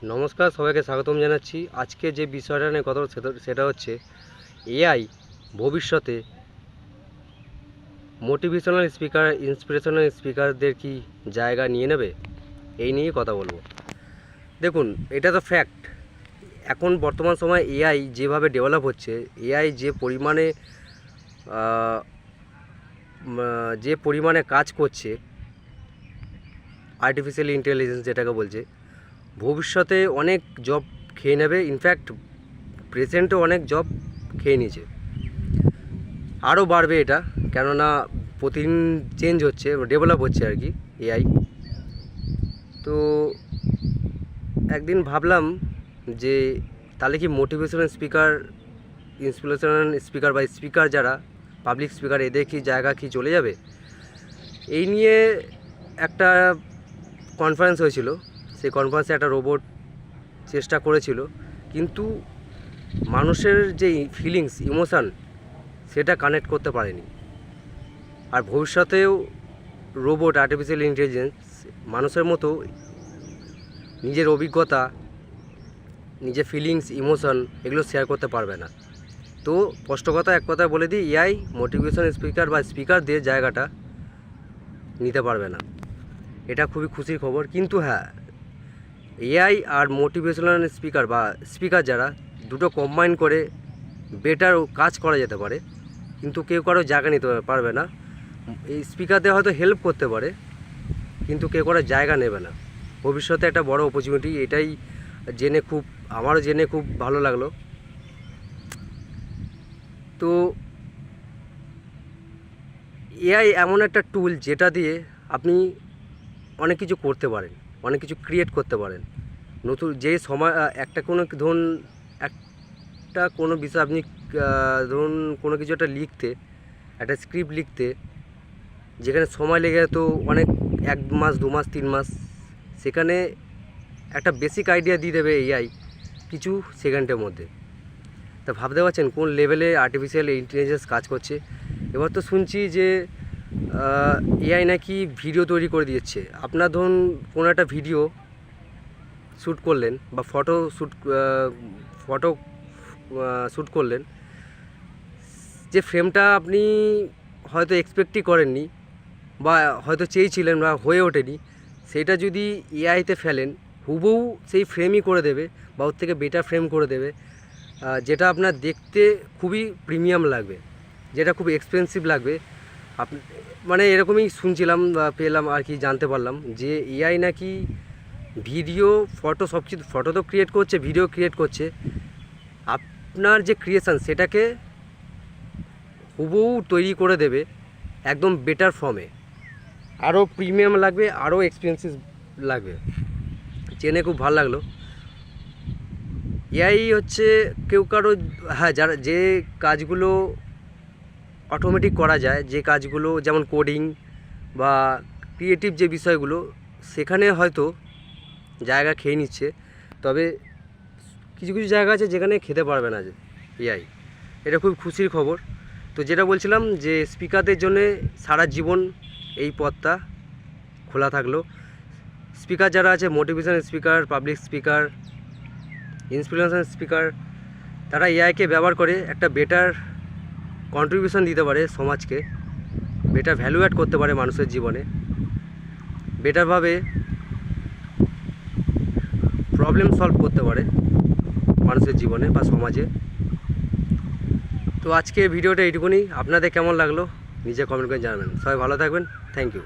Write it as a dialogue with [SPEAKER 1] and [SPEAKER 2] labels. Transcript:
[SPEAKER 1] নমস্কার, সবাইকে স্বাগতম জানাচ্ছি। আজকে যে বিষয়টা নিয়ে কথা সেটা হচ্ছে এআই ভবিষ্যতে মোটিভেশনাল স্পিকার, ইন্সপিরেশনাল স্পিকারদের কি জায়গা নিয়ে নেবে, এই নিয়ে কথা বলবো। দেখুন, এটা তো ফ্যাক্ট। এখন বর্তমান সময় এআই যেভাবে ডেভেলপ হচ্ছে, এআই যে পরিমাণে কাজ করছে, আর্টিফিশিয়াল ইন্টেলিজেন্স যেটাকে বলছে, ভবিষ্যতে অনেক জব খেয়ে নেবে। ইনফ্যাক্ট প্রেজেন্টও অনেক জব খেয়ে নিয়েছে, আরও বাড়বে এটা, কেননা প্রতিদিন চেঞ্জ হচ্ছে, ডেভেলপ হচ্ছে আর কি এআই। তো একদিন ভাবলাম যে তাহলে কি মোটিভেশনাল স্পিকার, ইন্সপিরেশনাল স্পিকার বা স্পিকার যারা পাবলিক স্পিকার, এদের কি জায়গা কি চলে যাবে? এই নিয়ে একটা কনফারেন্স হয়েছিল। সেই কনফারেন্সে একটা রোবট চেষ্টা করেছিল, কিন্তু মানুষের যে ফিলিংস, ইমোশান, সেটা কানেক্ট করতে পারেনি। আর ভবিষ্যতেও রোবট, আর্টিফিশিয়াল ইন্টেলিজেন্স মানুষের মতো নিজের অভিজ্ঞতা, নিজের ফিলিংস, ইমোশান এগুলো শেয়ার করতে পারবে না। তো স্পষ্ট কথা, এক কথায় বলে দিই, এআই মোটিভেশন স্পিকার বা স্পিকারদের জায়গাটা নিতে পারবে না। এটা খুবই খুশির খবর। কিন্তু হ্যাঁ, এআই আর মোটিভেশনাল স্পিকার বা স্পিকার যারা, দুটো কম্বাইন করে বেটার কাজ করা যেতে পারে, কিন্তু কেউ কারো জায়গা নিতে পারবে না। এই স্পিকারদের হয়তো হেল্প করতে পারে, কিন্তু কেউ কারো জায়গা নেবে না। ভবিষ্যতে একটা বড় অপরচুনিটি, এটাই আমারও জেনে খুব ভালো লাগলো। তো এআই এমন একটা টুল যেটা দিয়ে আপনি অনেক কিছু করতে পারেন, অনেক কিছু ক্রিয়েট করতে পারেন। নতুন যে সময় কোনো বিষয় আপনি ধরুন কোনো কিছু একটা স্ক্রিপ্ট লিখতে যেখানে সময় লেগে যেত অনেক, 1 মাস 2 মাস 3 মাস, সেখানে একটা বেসিক আইডিয়া দিয়ে দেবে এআই কিছু সেকেন্ডের মধ্যে। তা ভাবতে পারছেন কোন লেভেলে আর্টিফিশিয়াল ইন্টেলিজেন্স কাজ করছে। এবার তো শুনছি যে এআই নাকি ভিডিও তৈরি করে দিচ্ছে। আপনার ধরুন কোনো একটা ভিডিও শ্যুট করলেন বা ফটো শ্যুট করলেন, যে ফ্রেমটা আপনি হয়তো এক্সপেক্টই করেননি বা হয়তো চেয়েছিলেন বা হয়ে ওঠেনি, সেটা যদি এআইতে ফেলেন, হুবহু সেই ফ্রেমই করে দেবে বা ওর থেকে বেটার ফ্রেম করে দেবে, যেটা আপনার দেখতে খুবই প্রিমিয়াম লাগবে, যেটা খুব এক্সপেন্সিভ লাগবে। মানে এরকমই শুনছিলাম বা পেলাম আর কি, জানতে পারলাম যে এআই নাকি ভিডিও, ফটো, সব কিছু, ফটো তো ক্রিয়েট করছে, ভিডিও ক্রিয়েট করছে, আপনার যে ক্রিয়েশান সেটাকে হুবহু তৈরি করে দেবে একদম বেটার ফর্মে। আরও প্রিমিয়াম লাগবে, আরও এক্সপেন্সিভ লাগবে। জেনে খুব ভালো লাগলো। এআই হচ্ছে কেউ কারো, হ্যাঁ, যে কাজগুলো অটোমেটিক করা যায়, যে কাজগুলো যেমন কোডিং বা ক্রিয়েটিভ যে বিষয়গুলো, সেখানে হয়তো জায়গা খেয়ে নিচ্ছে। তবে কিছু কিছু জায়গা আছে যেখানে খেতে পারবে না এআই। এটা খুব খুশির খবর। তো যেটা বলছিলাম যে স্পিকারদের জন্যে সারা জীবন এই পথটা খোলা থাকলো। স্পিকার যারা আছে, motivation speaker, public speaker, inspirational speaker, তারা এআইকে ব্যবহার করে একটা বেটার কন্ট্রিবিউশন দিতে পারে সমাজকে, বেটার ভ্যালু অ্যাড করতে পারে মানুষের জীবনে, বেটারভাবে প্রবলেম সলভ করতে পারে মানুষের জীবনে বা সমাজে। তো আজকে ভিডিওটা এইটুকুনি। আপনাদের কেমন লাগলো নিজে কমেন্ট করে জানাবেন। সবাই ভালো থাকবেন। Thank you.